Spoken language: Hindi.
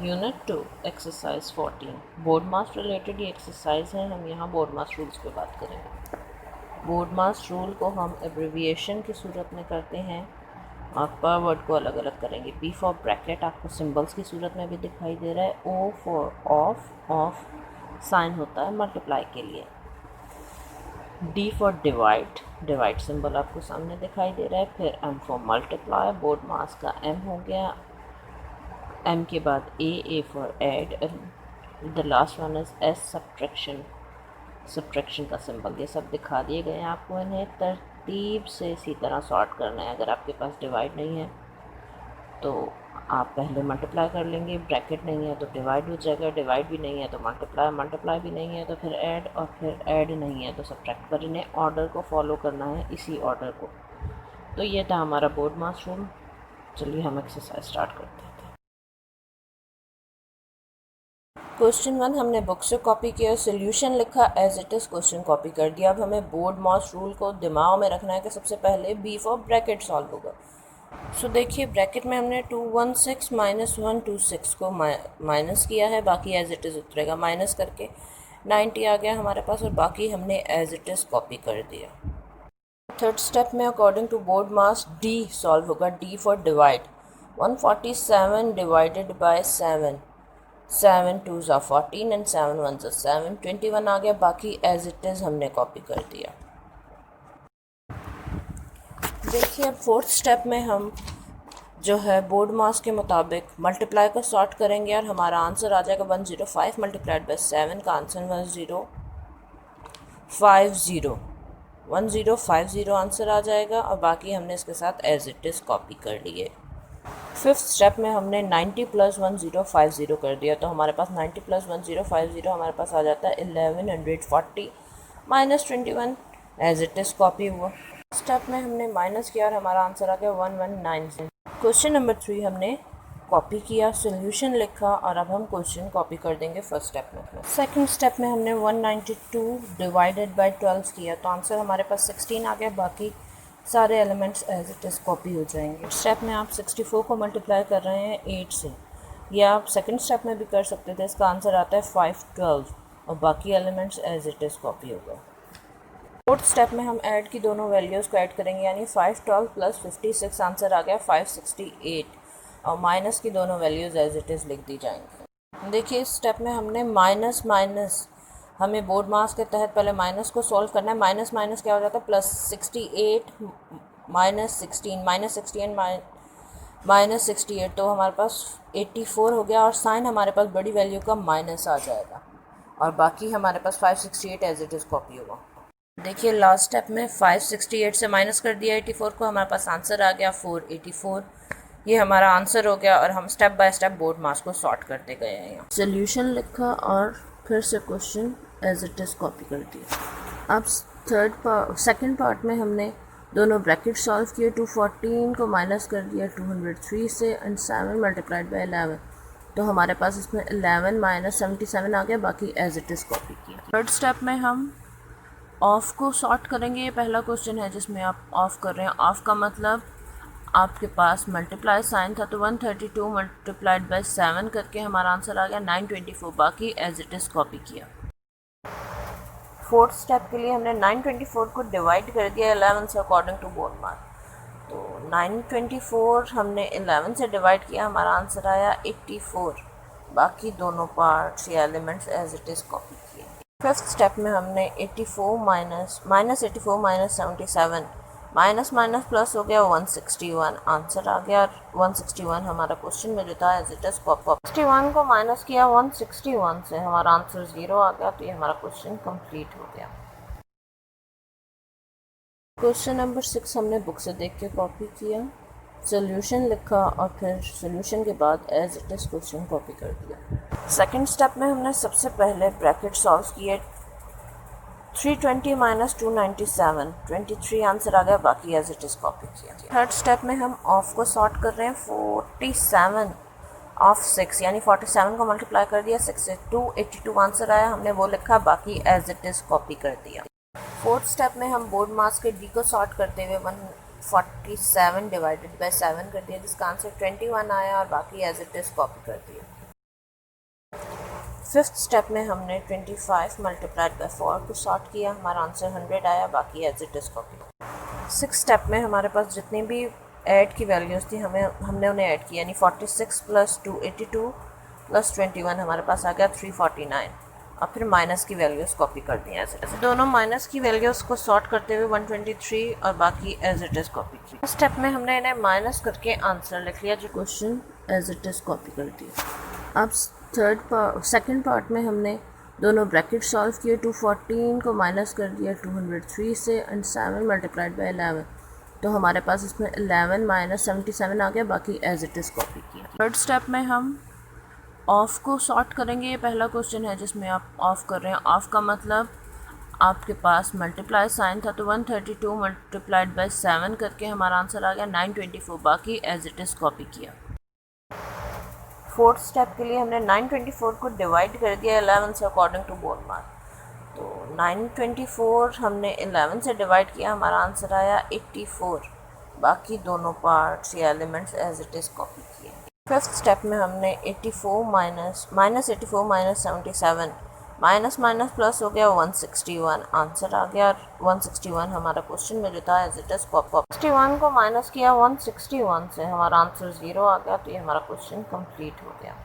यूनिट 2 एक्सरसाइज 14 बोर्ड मास रिलेटेड ये एक्सरसाइज है। हम यहाँ बोर्ड मास रूल्स पे बात करेंगे। बोर्ड मास रूल को हम एब्रिविएशन की सूरत में करते हैं और पर वर्ड को अलग अलग करेंगे। बी फॉर ब्रैकेट आपको सिंबल्स की सूरत में भी दिखाई दे रहा है। ओ फॉर ऑफ साइन होता है मल्टीप्लाई के लिए। डी फॉर डिवाइड सिंबल आपको सामने दिखाई दे रहा है। फिर एम फॉर मल्टीप्लाई, बोर्ड मास का एम हो गया। एम के बाद A for add, the last one is S subtraction का सिंबल। ये सब दिखा दिए गए हैं आपको। इन्हें तरतीब से इसी तरह सॉर्ट करना है। अगर आपके पास डिवाइड नहीं है तो आप पहले मल्टीप्लाई कर लेंगे, ब्रैकेट नहीं है तो डिवाइड हो जाएगा, डिवाइड भी नहीं है तो मल्टीप्लाई भी नहीं है तो फिर ऐड, और फिर ऐड नहीं है तो सब्ट्रैक्ट। पर इन्हें ऑर्डर को फॉलो करना है, इसी ऑर्डर को। तो ये था हमारा बोर्ड मास रूल। चलिए हम एक्सरसाइज स्टार्ट करते हैं। क्वेश्चन 1 हमने बुक से कॉपी किया, सोल्यूशन लिखा as it is, question copy कर दिया। अब हमें बोर्ड मास रूल को दिमाग में रखना है कि सबसे पहले बी फॉर ब्रैकेट सॉल्व होगा। सो देखिए ब्रैकेट में हमने 216 माइनस 126 को माइनस किया है, बाकी एज इट इज़ उतरेगा। माइनस करके 90 आ गया हमारे पास और बाकी हमने एज इट इज़ कॉपी कर दिया। थर्ड स्टेप में according to BODMAS D solve होगा। D for divide, 147 divided by 7, 7 2s are 14 and 7 1s are 7, 21 आ गया। बाकी एज इट इज़ हमने कॉपी कर दिया। देखिए अब फोर्थ स्टेप में हम जो है बोर्ड मास के मुताबिक मल्टीप्लाई को सॉर्ट करेंगे और हमारा आंसर आ जाएगा 105 मल्टीप्लाइड बाय 7 का आंसर 1050 आंसर आ जाएगा और बाकी हमने इसके साथ एज इट इज़ कॉपी कर लिए। फिफ्थ स्टेप में हमने 90 प्लस 1050 कर दिया, तो हमारे पास 90 प्लस 1050 हमारे पास आ जाता है 1140 minus 21 as it is copy हुआ। स्टेप में हमने माइनस किया और हमारा आंसर आ गया 119। क्वेश्चन नंबर 3 हमने कॉपी किया, सोल्यूशन लिखा और अब हम क्वेश्चन कॉपी कर देंगे फर्स्ट स्टेप में। सेकंड स्टेप में हमने 192 डिवाइडेड बाय 12 किया, तो आंसर हमारे पास 16 आ गया। बाकी सारे elements as it is copy हो जाएंगे। स्टेप में आप 64 को मल्टीप्लाई कर रहे हैं 8 से, या आप सेकंड स्टेप में भी कर सकते थे। इसका आंसर आता है 512 और बाकी elements as it is copy होगा। फोर्थ स्टेप में हम ऐड की दोनों वैल्यूज़ को ऐड करेंगे, यानी 512 प्लस 56 आंसर आ गया 568 और माइनस की दोनों वैल्यूज़ एज इट इज़ लिख दी जाएंगी। देखिए इस स्टेप में हमने माइनस हमें बोर्ड मास के तहत पहले माइनस को सॉल्व करना है। माइनस माइनस क्या हो जाता है प्लस 68 माइनस 16 माइनस 68, तो हमारे पास 84 हो गया और साइन हमारे पास बड़ी वैल्यू का माइनस आ जाएगा और बाकी हमारे पास 568 एज इट इज़ कॉपी होगा। देखिए लास्ट स्टेप में 568 से माइनस कर दिया 84 को, हमारे पास आंसर आ गया 484। ये हमारा आंसर हो गया और हम स्टेप बाय स्टेप बोर्ड मास को सॉर्ट करते गए हैं। यहाँ सोल्यूशन लिखा और फिर से question as it is copy कर दिया। अब सेकंड पार्ट में हमने दोनों ब्रैकेट सॉल्व किए। 214 को माइनस कर दिया 203 से एंड 7 मल्टीप्लाइड बाय 11, तो हमारे पास इसमें 11 माइनस 77 आ गया। बाकी एज इट इज़ कॉपी किया। थर्ड स्टेप में हम ऑफ को सॉर्ट करेंगे। ये पहला क्वेश्चन है जिसमें आप ऑफ कर रहे हैं। ऑफ का मतलब आपके पास मल्टीप्लाई साइन था, तो 132 मल्टीप्लाइड बाय 7 करके हमारा आंसर आ गया 924। बाकी एज इट इज़ कॉपी किया। फोर्थ स्टेप के लिए हमने 924 को डिवाइड कर दिया 11 से अकॉर्डिंग टू बोर्ड मास। तो 924 हमने 11 से डिवाइड किया, हमारा आंसर आया 84। बाकी दोनों पार्ट्स या elements as it is copy किए। फिफ्थ स्टेप में हमने 84 माइनस 77 माइनस माइनस प्लस हो गया 161, आंसर आ गया 161। हमारा क्वेश्चन में जो था एज इट इज़ कॉपी। 61 को माइनस किया 161 से, हमारा आंसर 0 आ गया। तो ये हमारा क्वेश्चन कंप्लीट हो गया। क्वेश्चन नंबर 6 हमने बुक से देख के कॉपी किया, सोल्यूशन लिखा और फिर सोल्यूशन के बाद as it is question copy कर दिया। सेकंड स्टेप में हमने सबसे पहले ब्रैकेट सॉल्व किए। 320 माइनस 297, 23 आंसर आ गया। बाकी एज इट इज़ कॉपी किया। थर्ड स्टेप में हम ऑफ को सॉर्ट कर रहे हैं। 47 ऑफ 6, यानी 47 को मल्टीप्लाई कर दिया 6 से, 282 आंसर आया, हमने वो लिखा। बाकी एज इट इज़ कॉपी कर दिया। फोर्थ स्टेप में हम बोर्ड मास के डी को सॉर्ट करते हुए 147 डिवाइडेड बाय 7 कर दिया, जिसका आंसर 21 आया और बाकी एज इट इज़ कॉपी कर दिया। फिफ्थ स्टेप में हमने 25 मल्टीप्लाइड बाई 4 को सॉर्ट किया, हमारा आंसर 100 आया, बाकी as it is copy. Six step में हमारे पास जितनी भी ऐड की वैल्यूज़ थी हमने उन्हें ऐड किया, यानी 46 प्लस 282 प्लस 21 हमारे पास आ गया 349, और फिर माइनस की वैल्यूज़ कॉपी कर दी ऐसे। दोनों माइनस की वैल्यूज़ को सॉर्ट करते हुए 123 और बाकी एज इट इज़ कॉपी की। फर्स्ट स्टेप में हमने इन्हें माइनस करके आंसर लिख लिया, जो question as it is copy कर दिया। अब सेकंड पार्ट में हमने दोनों ब्रैकेट सॉल्व किए, 214 को माइनस कर दिया 203 से, एंड 7 मल्टीप्लाइड बाई 11, तो हमारे पास इसमें 11 माइनस 77 आ गया, बाकी एज इट इज़ कॉपी किया। थर्ड स्टेप में हम ऑफ को सॉर्ट करेंगे। ये पहला क्वेश्चन है जिसमें आप ऑफ कर रहे हैं। ऑफ का मतलब आपके पास मल्टीप्लाई साइन था, तो 132 मल्टीप्लाइड बाई 7 करके हमारा आंसर आ गया 924, बाकी एज इट इज़ कॉपी किया। फोर्थ स्टेप के लिए हमने 924 को डिवाइड कर दिया 11 से अकॉर्डिंग टू बोर्ड मार्क, तो 924 हमने 11 से डिवाइड किया, हमारा आंसर आया 84, बाकी दोनों पार्ट्स या elements as it is copy किए। फिफ्थ स्टेप में हमने 84 माइनस 77 माइनस माइनस प्लस हो गया 161, आंसर आ गया 161, हमारा क्वेश्चन में जो था एज इट इज़ कॉपी। 61 को माइनस किया 161 से, हमारा आंसर 0 आ गया, तो ये हमारा क्वेश्चन कंप्लीट हो गया।